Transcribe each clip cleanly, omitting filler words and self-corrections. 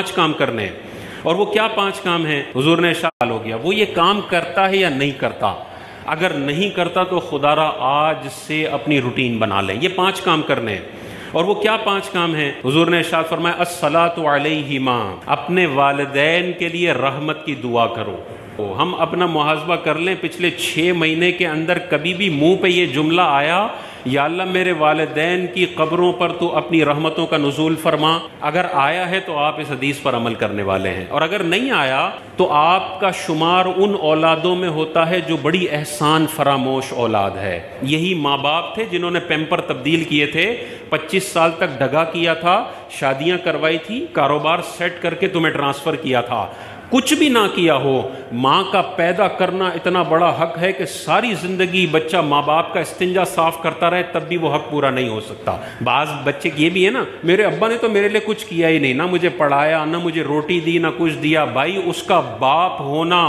5 کام کرنے ہیں۔ اور وہ کیا 5 کام ہیں؟ حضور نے ارشاد ہو گیا وہ یہ کام کرتا ہے یا نہیں کرتا، اگر نہیں کرتا تو خدا را آج سے اپنی روٹین بنا لیں، یہ 5 کام کرنے ہیں۔ اور وہ کیا 5 کام ہیں؟ حضور نے ارشاد فرمایا الصلاۃ علیہما، اپنے والدین کے لیے رحمت کی دعا کرو۔ ہم اپنا محاسبہ کر لیں، پچھلے 6 مہینے کے اندر کبھی بھی منہ پہ یہ جملہ آیا یا اللہ میرے والدین کی قبروں پر تو اپنی رحمتوں کا نزول فرما؟ اگر آیا ہے تو آپ اس حدیث پر عمل کرنے والے ہیں، اور اگر نہیں آیا تو آپ کا شمار ان اولادوں میں ہوتا ہے جو بڑی احسان فراموش اولاد ہے۔ یہی ماں باپ تھے جنہوں نے پیمپر تبدیل کیے تھے، 25 سال تک ڈھگا کیا تھا، شادیاں کروائی تھی، کاروبار سیٹ کر کے تمہیں ٹرانسفر کیا تھا۔ کچھ بھی نہ کیا ہو، ماں کا پیدا کرنا اتنا بڑا حق ہے کہ ساری زندگی بچہ ماں باپ کا استنجا صاف کرتا رہے تب بھی وہ حق پورا نہیں ہو سکتا۔ بعض بچے یہ بھی ہے نا، میرے ابا نے تو میرے لیے کچھ کیا ہی نہیں، نہ مجھے پڑھایا، نہ مجھے روٹی دی، نہ کچھ دیا۔ بھائی اس کا باپ ہونا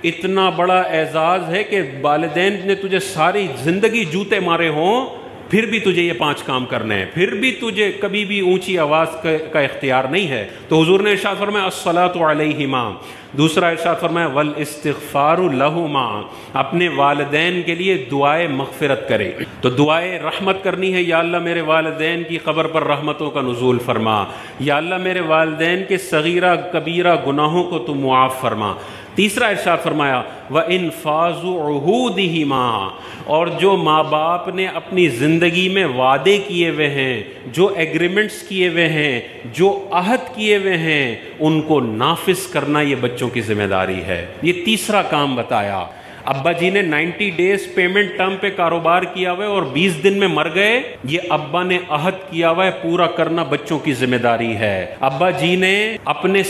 اتنا بڑا اعزاز ہے کہ والدین نے تجھے ساری زندگی جوتے مارے ہوں پھر بھی تجھے یہ 5 کام کرنے ہیں، پھر بھی تجھے کبھی بھی اونچی آواز کا اختیار نہیں ہے۔ تو حضور نے ارشاد فرمایا الصلاۃ علیہما، دوسرا ارشاد فرمایا والاستغفار لہما، اپنے والدین کے لیے دعائے مغفرت کرے۔ تو دعائے رحمت کرنی ہے، یا اللہ میرے والدین کی قبر پر رحمتوں کا نزول فرما، یا اللہ میرے والدین کے صغیرہ کبیرہ گناہوں کو تو معاف فرما۔ تیسرا ارشاد فرمایا وَإِنفَاذُ عُهُودِهِمَا، اور جو ماں باپ نے اپنی زندگی میں وعدے کیے ہوئے ہیں، جو ایگریمنٹس کیے ہوئے ہیں، جو عہد کیے ہوئے ہیں، ان کو نافذ کرنا یہ بچوں کی ذمہ داری ہے۔ یہ تیسرا کام بتایا۔ ابا جی نے 90 ڈیز پیمنٹ ٹرم پہ کاروبار کیا ہوا ہے اور 20 دن میں مر گئے، یہ ابا نے عہد کیا ہوا ہے، پورا کرنا بچوں کی ذمہ داری ہے۔ ابا جی نے اپنے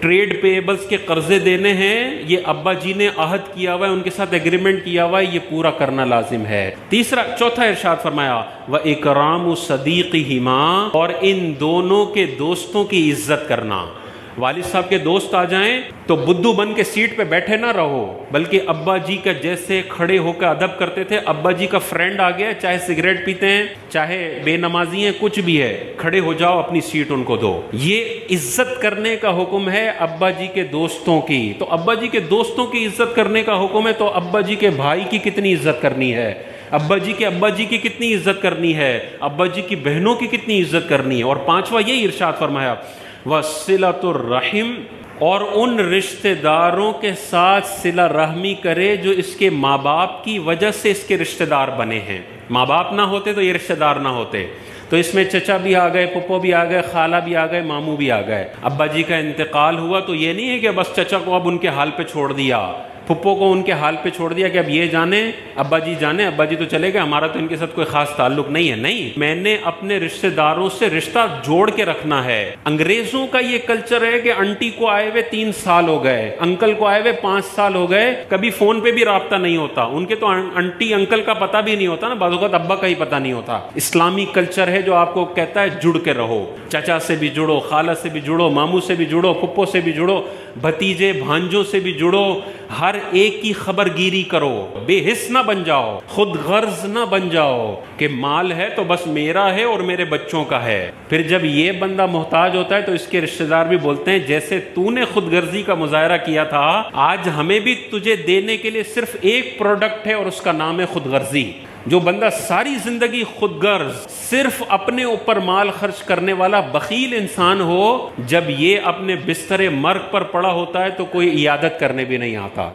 ٹریڈ پیبلز کے قرضے دینے ہیں، یہ ابا جی نے عہد کیا ہوا ہے، ان کے ساتھ ایگریمنٹ کیا ہوا ہے، یہ پورا کرنا لازم ہے۔ چوتھا ارشاد فرمایا وَإِكْرَامُ صَدِيقِهِمَا، اور ان دونوں کے دوستوں کی عزت کرنا۔ والد صاحب کے دوست آ جائیں تو بدھو بن کے سیٹ پہ بیٹھے نہ رہو، بلکہ ابا جی کا جیسے کھڑے ہو کے ادب کرتے تھے، ابا جی کا فرینڈ آ گیا، چاہے سگریٹ پیتے ہیں، چاہے بے نمازی ہیں، کچھ بھی ہے، کھڑے ہو جاؤ، اپنی سیٹ ان کو دو۔ یہ عزت کرنے کا حکم ہے ابا جی کے دوستوں کی۔ تو ابا جی کے دوستوں کی عزت کرنے کا حکم ہے، تو ابا جی کے بھائی کی کتنی عزت کرنی ہے، ابا جی کی کتنی عزت کرنی ہے، ابا جی کی بہنوں کی کتنی عزت کرنی ہے۔ اور 5واں یہی ارشاد فرمایا وَصِلَةُ الرَّحِمِ، اور ان رشتہ داروں کے ساتھ صلہ رحمی کرے جو اس کے ماں باپ کی وجہ سے اس کے رشتہ دار بنے ہیں۔ ماں باپ نہ ہوتے تو یہ رشتہ دار نہ ہوتے، تو اس میں چچا بھی آ گئے، پھپھو بھی آ گئے، خالہ بھی آ گئے، ماموں بھی آ گئے۔ ابا جی کا انتقال ہوا تو یہ نہیں ہے کہ بس چچا کو اب ان کے حال پہ چھوڑ دیا، پھپھو کو ان کے حال پہ چھوڑ دیا کہ اب یہ جانیں، ابا جی جانیں، ابا جی تو چلے گئے، ہمارا تو ان کے ساتھ کوئی خاص تعلق نہیں ہے۔ نہیں، میں نے اپنے رشتہ داروں سے رشتہ جوڑ کے رکھنا ہے۔ انگریزوں کا یہ کلچر ہے کہ انٹی کو آئے ہوئے 3 سال ہو گئے، انکل کو آئے ہوئے 5 سال ہو گئے، کبھی فون پہ بھی رابطہ نہیں ہوتا، ان کے تو انٹی انکل کا پتہ بھی نہیں ہوتا نا، بعض اوقات ابا کا ہی پتہ نہیں ہوتا۔ اسلامی کلچر ہے جو آپ کو کہتا ہے جڑ کے رہو، چچا سے بھی جڑو، خالہ سے بھی جڑو، ماموں سے بھی جڑو، پھپھو سے بھی جڑو، بھتیجے بھانجوں سے بھی جڑو، ہر ایک کی خبر گیری کرو، بے حس نہ بن جاؤ، خود غرض نہ بن جاؤ کہ مال ہے تو بس میرا ہے اور میرے بچوں کا ہے۔ پھر جب یہ بندہ محتاج ہوتا ہے تو اس کے رشتہ دار بھی بولتے ہیں جیسے تو نے خود غرضی کا مظاہرہ کیا تھا، آج ہمیں بھی تجھے دینے کے لیے صرف ایک پروڈکٹ ہے اور اس کا نام ہے خود غرضی۔ جو بندہ ساری زندگی خود غرض صرف اپنے اوپر مال خرچ کرنے والا بخیل انسان ہو، جب یہ اپنے بستر مرگ پر پڑا ہوتا ہے تو کوئی عیادت کرنے بھی نہیں آتا۔